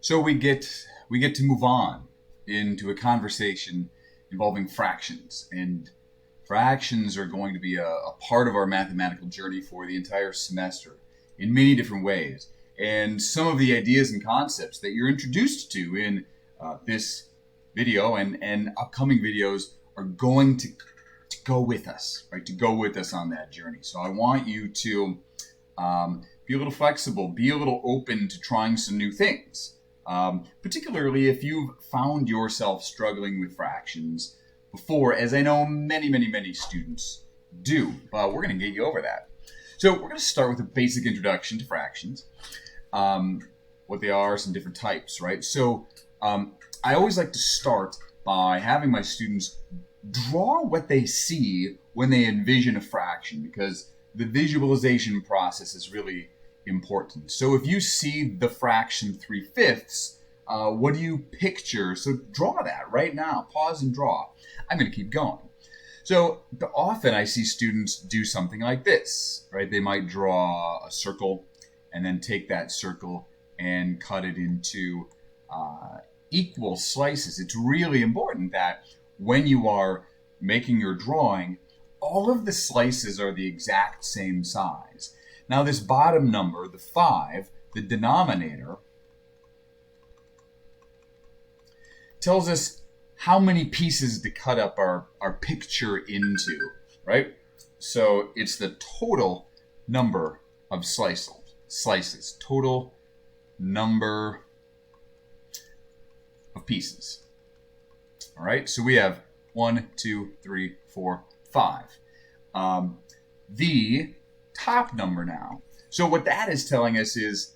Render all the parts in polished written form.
So we get to move on into a conversation involving fractions, and fractions are going to be a part of our mathematical journey for the entire semester in many different ways. And some of the ideas and concepts that you're introduced to in this video and upcoming videos are going to go with us, right? To go with us on that journey. So I want you to be a little flexible, be a little open to trying some new things. Particularly if you've found yourself struggling with fractions before, as I know many students do. But we're going to get you over that. So we're going to start with a basic introduction to fractions, what they are, some different types, right? So I always like to start by having my students draw what they see when they envision a fraction, because the visualization process is really important. So if you see the fraction 3/5, what do you picture? So draw that right now. Pause and draw. I'm going to keep going. So often I see students do something like this, right? They might draw a circle and then take that circle and cut it into equal slices. It's really important that when you are making your drawing, all of the slices are the exact same size. Now this bottom number, the 5, the denominator, tells us how many pieces to cut up our picture into, right? So it's the total number of slices, total number of pieces. All right, so we have 1, 2, 3, 4, 5. The top number now. So what that is telling us is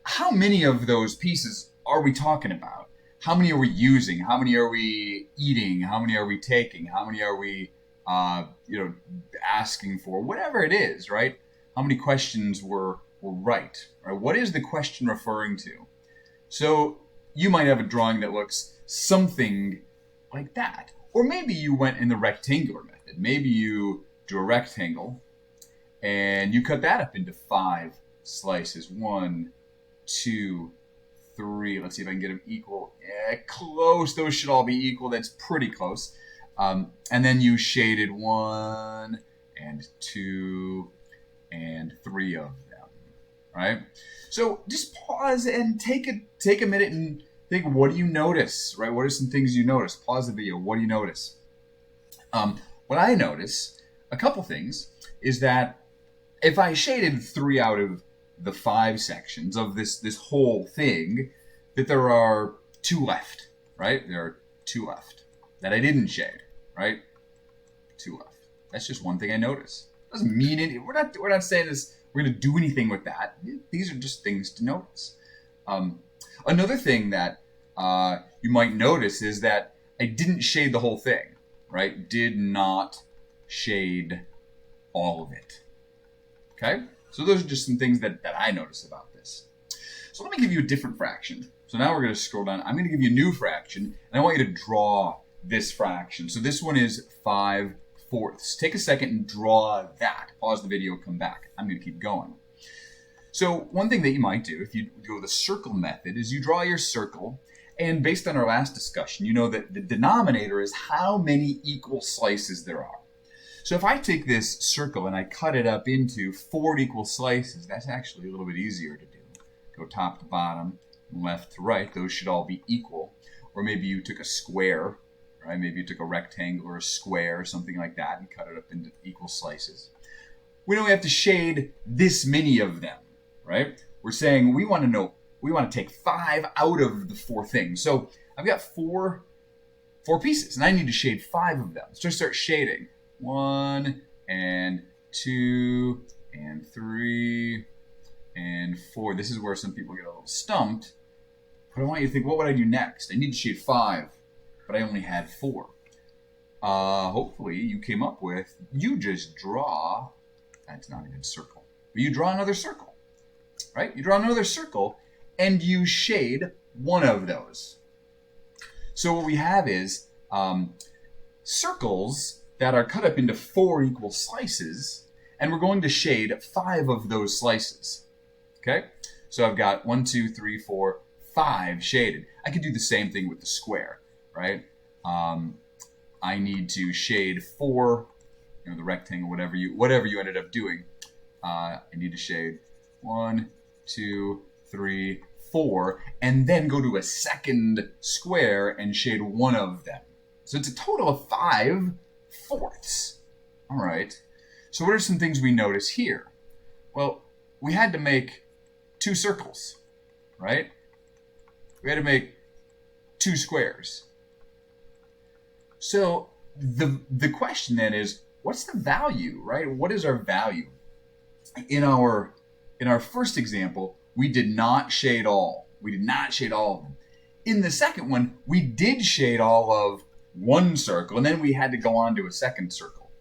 how many of those pieces are we talking about? How many are we using? How many are we eating? How many are we taking? How many are we, asking for? Whatever it is, right? How many questions were right? Right? What is the question referring to? So you might have a drawing that looks something like that. Or maybe you went in the rectangular method. Maybe you drew a rectangle and you cut that up into 5 slices. 1, 2, 3. Let's see if I can get them equal. Yeah, close. Those should all be equal. That's pretty close. And then you shaded 1 and 2 and 3 of them, right? So just pause and take a minute and think, what do you notice, right? What are some things you notice? Pause the video. What do you notice? What I notice, a couple things, is that if I shaded 3 out of the 5 sections of this whole thing, that there are 2 left, right? There are 2 left that I didn't shade, right? 2 left. That's just one thing I notice. Doesn't mean it. We're not saying this. We're going to do anything with that. These are just things to notice. Another thing that you might notice is that I didn't shade the whole thing, right? Did not shade all of it. Okay? So those are just some things that I notice about this. So let me give you a different fraction. So now we're going to scroll down. I'm going to give you a new fraction, and I want you to draw this fraction. So this one is 5/4. Take a second and draw that. Pause the video, come back. I'm going to keep going. So one thing that you might do if you go the circle method is you draw your circle, and based on our last discussion, you know that the denominator is how many equal slices there are. So if I take this circle and I cut it up into 4 equal slices, that's actually a little bit easier to do. Go top to bottom, left to right, those should all be equal. Or maybe you took a square, right? Maybe you took a rectangle or a square or something like that and cut it up into equal slices. We know we have to shade this many of them, right? We're saying we want to take 5 out of the 4 things. So I've got four pieces and I need to shade 5 of them. So I start shading. 1 and 2 and 3 and 4. This is where some people get a little stumped. But I want you to think, what would I do next? I need to shade 5, but I only had 4. Hopefully you came up with, you just draw, that's not a good circle, but you draw another circle, right? You draw another circle and you shade one of those. So what we have is circles that are cut up into 4 equal slices, and we're going to shade 5 of those slices. Okay? So I've got 1, 2, 3, 4, 5 shaded. I could do the same thing with the square, right? I need to shade 4, the rectangle, whatever you ended up doing. I need to shade 1, 2, 3, 4, and then go to a second square and shade one of them. So it's a total of 5 fourths. All right. So what are some things we notice here? Well, we had to make 2 circles, right? We had to make 2 squares. So the question then is, what's the value, right? What is our value? In our first example, we did not shade all. We did not shade all of them. In the second one, we did shade all of one circle, and then we had to go on to a second circle.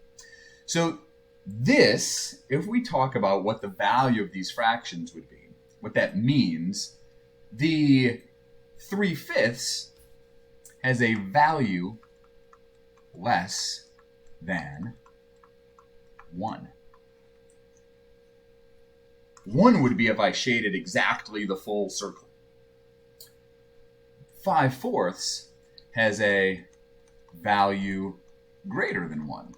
So this, if we talk about what the value of these fractions would be, what that means, the 3/5 has a value less than 1. 1 would be if I shaded exactly the full circle. 5/4 has a value greater than 1.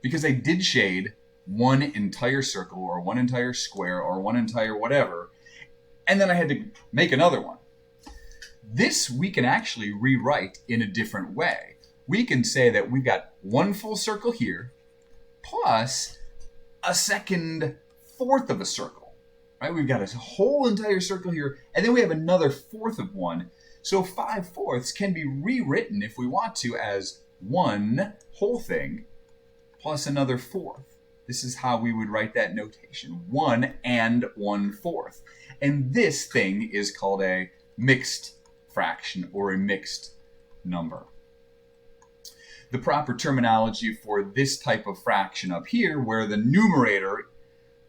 Because I did shade one entire circle or one entire square or one entire whatever, and then I had to make another one. This we can actually rewrite in a different way. We can say that we've got one full circle here plus a second fourth of a circle, right? We've got a whole entire circle here, and then we have another fourth of one. So 5/4 can be rewritten, if we want to, as one whole thing plus another fourth. This is how we would write that notation, 1 and 1/4. And this thing is called a mixed fraction or a mixed number. The proper terminology for this type of fraction up here, where the numerator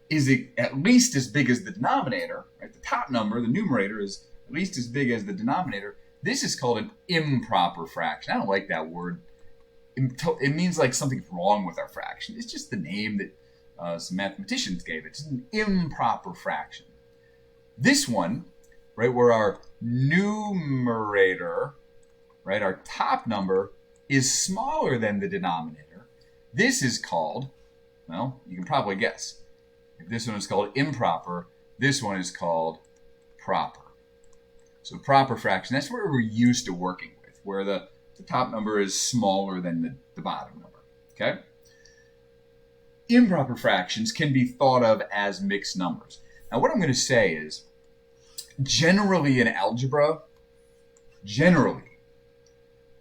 is at least as big as the denominator, right? The top number, the numerator, is at least as big as the denominator. This is called an improper fraction. I don't like that word. It means like something's wrong with our fraction. It's just the name that some mathematicians gave it. It's an improper fraction. This one, right, where our numerator, right, our top number, is smaller than the denominator, this is called, well, you can probably guess. If this one is called improper, this one is called proper. So proper fraction, that's what we're used to working with, where the top number is smaller than the bottom number, okay? Improper fractions can be thought of as mixed numbers. Now what I'm going to say is, generally in algebra,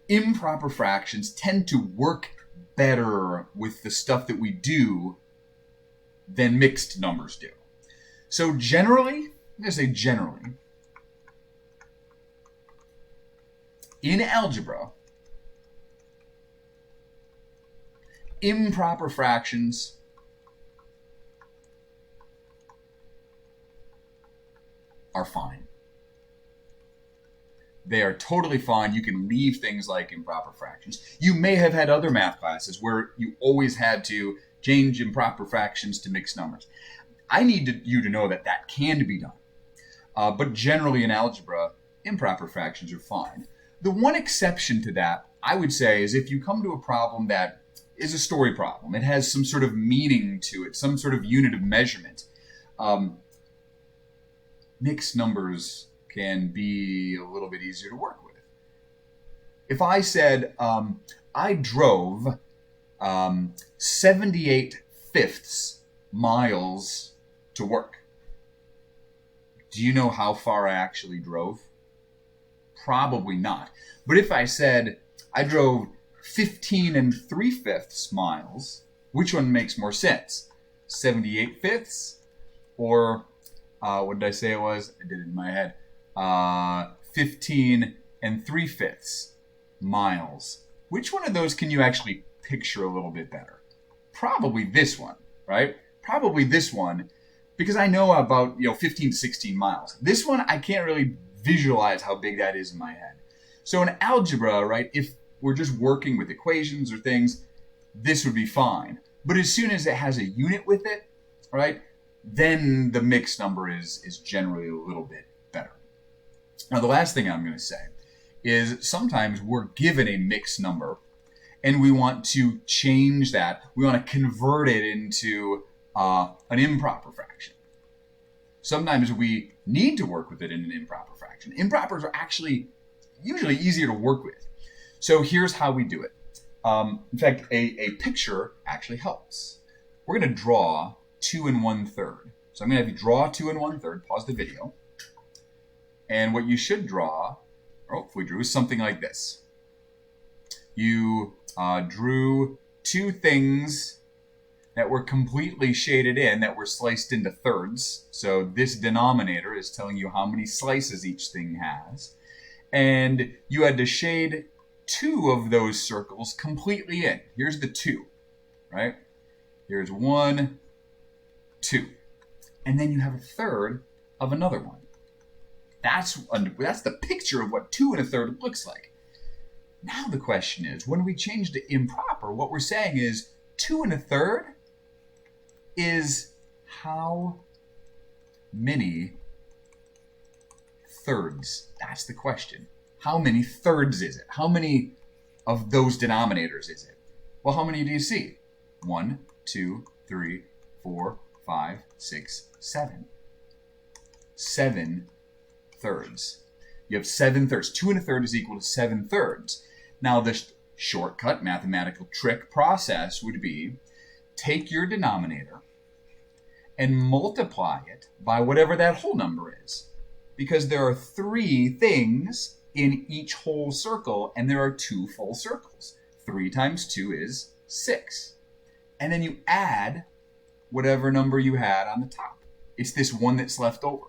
improper fractions tend to work better with the stuff that we do than mixed numbers do. So generally, I'm going to say generally, in algebra, improper fractions are fine. They are totally fine. You can leave things like improper fractions. You may have had other math classes where you always had to change improper fractions to mixed numbers. I need you to know that that can be done. But generally in algebra, improper fractions are fine. The one exception to that, I would say, is if you come to a problem that is a story problem. It has some sort of meaning to it, some sort of unit of measurement. Mixed numbers can be a little bit easier to work with. If I said, I drove 78/5 miles to work, do you know how far I actually drove? Probably not. But if I said, I drove 15 3/5 miles, which one makes more sense? 78/5 or, what did I say it was? I did it in my head. 15 3/5 miles. Which one of those can you actually picture a little bit better? Probably this one, right? Probably this one, because I know about 15 to 16 miles. This one, I can't really visualize how big that is in my head. So in algebra, right, if we're just working with equations or things, this would be fine. But as soon as it has a unit with it, right, then the mixed number is generally a little bit better. Now, the last thing I'm going to say is sometimes we're given a mixed number and we want to change that. We want to convert it into an improper fraction. Sometimes we need to work with it in an improper fraction. Impropers are actually usually easier to work with. So here's how we do it. In fact, a picture actually helps. We're going to draw 2 1/3. So I'm going to have you draw 2 1/3. Pause the video. And what you should draw, or hopefully drew, is something like this. You drew two things that were completely shaded in, that were sliced into thirds. So this denominator is telling you how many slices each thing has. And you had to shade 2 of those circles completely in. Here's the 2, right? Here's 1, 2. And then you have a third of another one. That's the picture of what 2 1/3 looks like. Now the question is, when we change to improper, what we're saying is 2 1/3 is how many thirds? That's the question. How many thirds is it? How many of those denominators is it? Well, how many do you see? 1, 2, 3, 4, 5, 6, 7. 7 thirds. You have 7 thirds. 2 1/3 is equal to 7 thirds. Now, the shortcut mathematical trick process would be take your denominator and multiply it by whatever that whole number is. Because there are 3 things in each whole circle, and there are 2 full circles. 3 times 2 is 6. And then you add whatever number you had on the top. It's this one that's left over.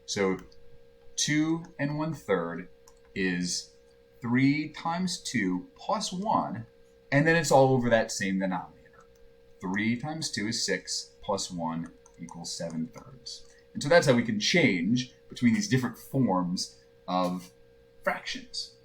So 2 1/3 is 3 times 2 plus 1, and then it's all over that same denominator. 3 times 2 is 6, plus 1 equals 7 thirds. And so that's how we can change between these different forms of fractions.